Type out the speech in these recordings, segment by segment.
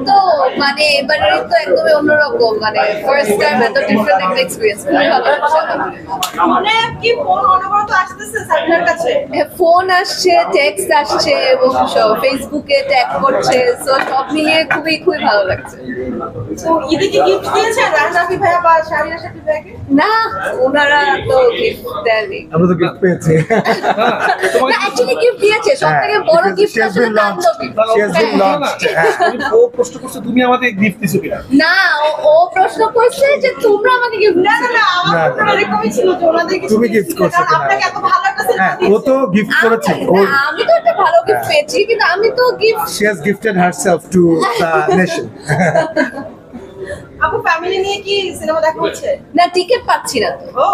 তো মানে এবারে তো একদমই অন্যরকম, মানে ফার্স্ট টাইম এত ডিফারেন্ট একটা এক্সপেরিয়েন্স, খুবই ভালো লাগছে। মানে কি ফোন অনবরত আসতেছে সাবিনার কাছে, ফোন আসছে, টেক্সট আসছে এবং ফেসবুকে ট্যাগ করছে, সো সব মিলিয়ে খুবই খুবই ভালো লাগছে। তো ঈদে কি গিফট দিয়েছেন রাফি ভাইয়া বা শাহিনা শাফি ভাইয়াকে? না, ওনারা তো গিফট দেননি। আমরা তো গিফট পেয়েছি। না, অ্যাকচুয়ালি গিফট দিয়েছে, সবথেকে বড় গিফট আসলে তাণ্ডবী। ও প্রশ্ন করছে তুমি আমাদের গিফট দিছো কিনা। না, ও প্রশ্ন করছে যে তোমরা আমাকে গিফট না না না, আমার তো এরকমই ছিল যে ওনাদের কিছু তুমি gift করছো কিনা? আপনাকে এত ভালো একটা সিনেমা হ্যাঁ, ও তো গিফট করেছে। আমি তো একটা ভালো গিফট পেয়েছি, কিন্তু আমি তো gift She has gifted herself to the nation. আপু ফ্যামিলি নিয়ে কি সিনেমা দেখা হচ্ছে? না, টিকিট পাচ্ছি না তো, ও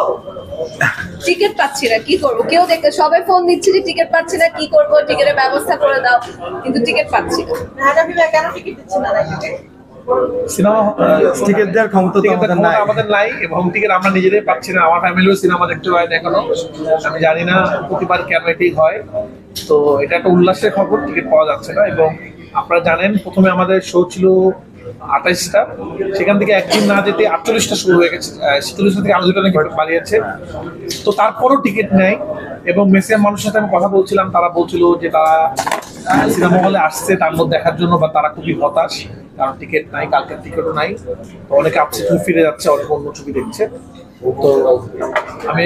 টিকিট পাচ্ছি না, কি করবো? কেউ দেখে সবাই ফোন দিচ্ছে যে টিকিট পাচ্ছি না, কি করবো, টিকিটের ব্যবস্থা করে দাও, কিন্তু টিকিট পাচ্ছি না। রাফি ভাইয়া কেন টিকিট দিচ্ছেন না নাকি? সিনেমা টিকিট দেওয়ার ক্ষমতা তো আমাদের নাই এবং টিকিট আমরা নিজেরাই পাচ্ছি না। আমার ফ্যামিলিও সিনেমা দেখতে হয় না এখনো, আমি জানি না প্রতিবার কেন এটাই হয়। তো এটা একটা উল্লাসের খবর, টিকিট পাওয়া যাচ্ছে না। এবং আপনারা জানেন প্রথমে আমাদের শো ছিল 28টা, সেখান থেকে একদিন না যেতে 48টা শুরু হয়ে গেছে, 47টা থেকে আরো 2টা নাকি বাড়িয়েছে। তো তারপরও টিকিট নেই এবং ম্যাক্সিমাম মানুষের সাথে আমি কথা বলছিলাম, তারা বলছিল যে তারা সিনেমা হলে আসছে তাণ্ডব দেখার জন্য, বা তারা খুবই হতাশ কারণ টিকিট নাই, কালকের টিকিটও নাই। তো অনেকে আপসে ফিরে যাচ্ছে, অনেকে অন্য ছবি দেখছে। তো আমি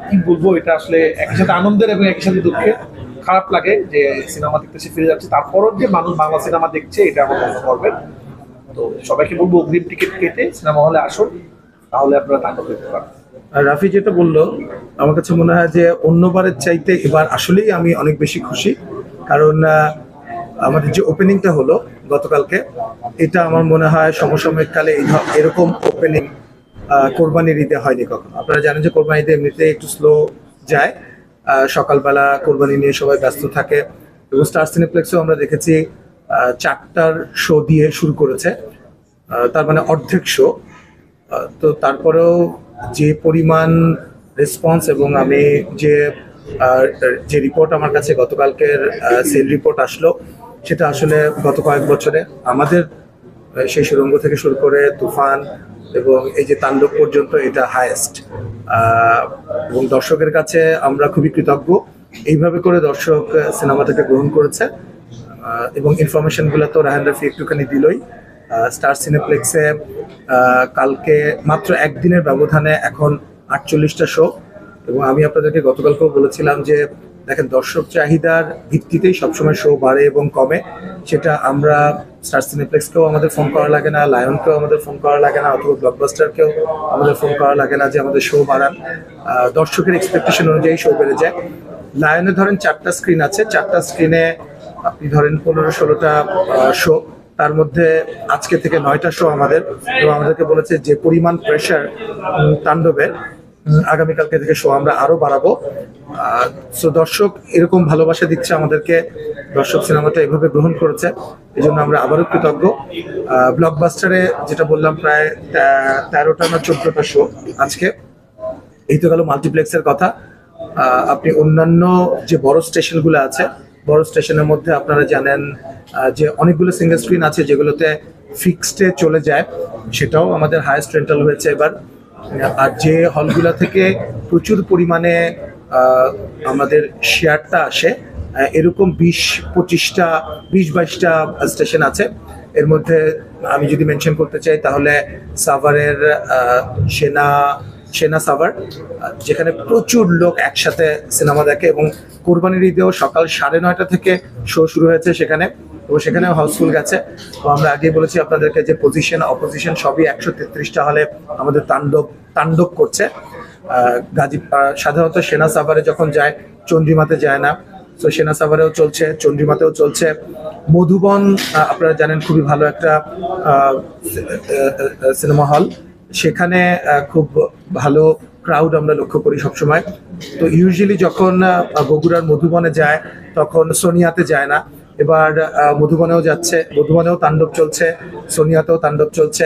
কি বলবো, এটা আসলে একই সাথে আনন্দের এবং একই সাথে দুঃখের। খারাপ লাগে যে সিনেমা দেখতে সে ফিরে যাচ্ছে, তারপরও যে মানুষ বাংলা সিনেমা দেখছে এটা আমার মনে করবে। তো সবাইকে বলবো অগ্রিম টিকিট কেটে সিনেমা হলে আসুন, তাহলে আপনারা তাণ্ডব দেখতে পারেন। আর রাফি যেটা বললো, আমার কাছে মনে হয় যে অন্যবারের চাইতে এবার আসলেই আমি অনেক বেশি খুশি। কারণ আমাদের যে ওপেনিংটা হলো গতকালকে, এটা আমার মনে হয় সমসাময়িক কালে এরকম ওপেনিং কোরবানির ঈদে হয়নি কখনো। আপনারা জানেন যে কোরবানি ঈদে এমনিতে একটু স্লো যায়, সকালবেলা কোরবানি নিয়ে সবাই ব্যস্ত থাকে। এবং স্টার সিনেপ্লেক্সেও আমরা দেখেছি 4টার শো দিয়ে শুরু করেছে, তার মানে অর্ধেক শো। তো তারপরেও যে পরিমাণ রেসপন্স এবং আমি যে রিপোর্ট আমার কাছে গতকালকের সেল রিপোর্ট আসলো, সেটা আসলে গত কয়েক বছরে আমাদের সেই সুরঙ্গ থেকে শুরু করে তুফান এবং এই যে তাণ্ডব পর্যন্ত এটা হাইয়েস্ট। এবং দর্শকের কাছে আমরা খুবই কৃতজ্ঞ, এইভাবে করে দর্শক সিনেমাটাকে গ্রহণ করেছে। এবং ইনফরমেশনগুলো তো রাহান রাফি একটুখানি দিলই। স্টার সিনেপ্লেক্সে কালকে মাত্র একদিনের ব্যবধানে এখন 48টা শো। এবং আমি আপনাদেরকে গতকালকেও বলেছিলাম যে দেখেন, দর্শক চাহিদার ভিত্তিতেই সবসময় শো বাড়ে এবং কমে। সেটা আমরা স্টার সিনেপ্লেক্সকেও আমাদের ফোন করা লাগে না, লায়নকেও আমাদের ফোন করা লাগে না, অথবা ব্লকবাস্টারকেও আমাদের ফোন করা লাগে না যে আমাদের শো বাড়ান। দর্শকের এক্সপেকটেশন অনুযায়ী শো বেড়ে যায়। লায়নে ধরেন 4টা স্ক্রিন আছে, 4টা স্ক্রিনে আপনি ধরেন 15-16টা শো, তার মধ্যে আজকে থেকে 9টা শো আমাদের। এবং আমাদেরকে বলেছে যে পরিমাণ প্রেশার তাণ্ডবের, আগামীকালকে থেকে শো আমরা আরো বাড়াবো। সো দর্শক এরকম ভালোবাসা দিচ্ছে আমাদেরকে, দর্শক সিনেমাটা এভাবে গ্রহণ করেছে, এই জন্য আমরা আবারও কৃতজ্ঞ। ব্লকবাস্টারে যেটা বললাম, প্রায় 13টা না 14টা শো আজকে। এই তো গেল মাল্টিপ্লেক্সের কথা। আপনি অন্যান্য যে বড় স্টেশনগুলো আছে, বড় স্টেশনের মধ্যে আপনারা জানেন যে অনেকগুলো সিঙ্গেল স্ক্রিন আছে যেগুলোতে ফিক্সডে চলে যায়, সেটাও আমাদের হাইয়েস্ট রেন্টাল হয়েছে এবার। আর যে হলগুলো থেকে প্রচুর পরিমাণে আমাদের শেয়ারটা আসে, এরকম 20-22টা স্টেশন আছে। এর মধ্যে আমি যদি মেনশন করতে চাই তাহলে সাভারের সেনা সাভার, যেখানে প্রচুর লোক একসাথে সিনেমা দেখে। এবং কোরবানির ঈদেও সকাল 9:30 থেকে শো শুরু হয়েছে সেখানে, এবং সেখানেও হাউসফুল গেছে। তো আমরা আগেই বলেছি আপনাদেরকে যে পজিশন অপোজিশন সবই 133টা হলে আমাদের তাণ্ডব করছে। সাধারণত সেনা সাভারে যখন যায়, চন্দ্রিমাতে যায় না। তো সেনা সাভারেও চলছে, চন্দ্রিমাতেও চলছে। মধুবন আপনারা জানেন খুবই ভালো একটা সিনেমা হল, সেখানে খুব ভালো ক্রাউড আমরা লক্ষ্য করি সবসময়। তো ইউজুয়ালি যখন বগুড়ার মধুবনে যায় তখন সোনিয়াতে যায় না। এবার মধুবনেও যাচ্ছে, মধুবনেও তাণ্ডব চলছে, সোনিয়াতেও তাণ্ডব চলছে।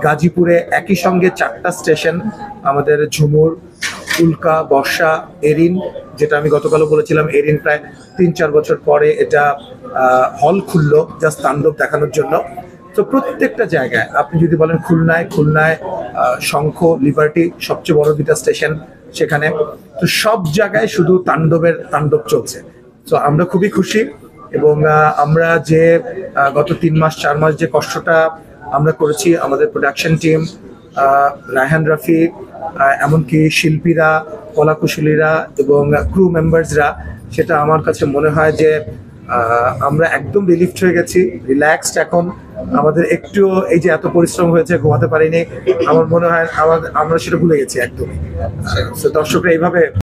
গাজীপুরে একই সঙ্গে 4টা স্টেশন আমাদের, ঝুমুর, উল্কা, বর্ষা, এরিন, যেটা আমি গতকালও বলেছিলাম, এরিন প্রায় 3-4 বছর পরে এটা হল খুললো জাস্ট তাণ্ডব দেখানোর জন্য। তো প্রত্যেকটা জায়গায় আপনি যদি বলেন খুলনায় শঙ্খ লিবার্টি সবচেয়ে বড় দুটা স্টেশন সেখানে, তো সব জায়গায় শুধু তাণ্ডব চলছে। তো আমরা খুবই খুশি এবং আমরা যে গত 3-4 মাস যে কষ্টটা আমরা করেছি, আমাদের প্রোডাকশন টিম, রায়হান রাফি, এমনকি শিল্পীরা, কলাকুশলীরা এবং ক্রু মেম্বার্সরা, সেটা আমার কাছে মনে হয় যে আমরা একদম রিলিফড হয়ে গেছি, রিল্যাক্সড এখন। আমাদের একটু এই যে এত পরিশ্রম হয়েছে, ঘুমাতে পারিনি, আমার মনে হয় আমরা সেটা ভুলে গেছি একদমই। তো দর্শকরা এইভাবে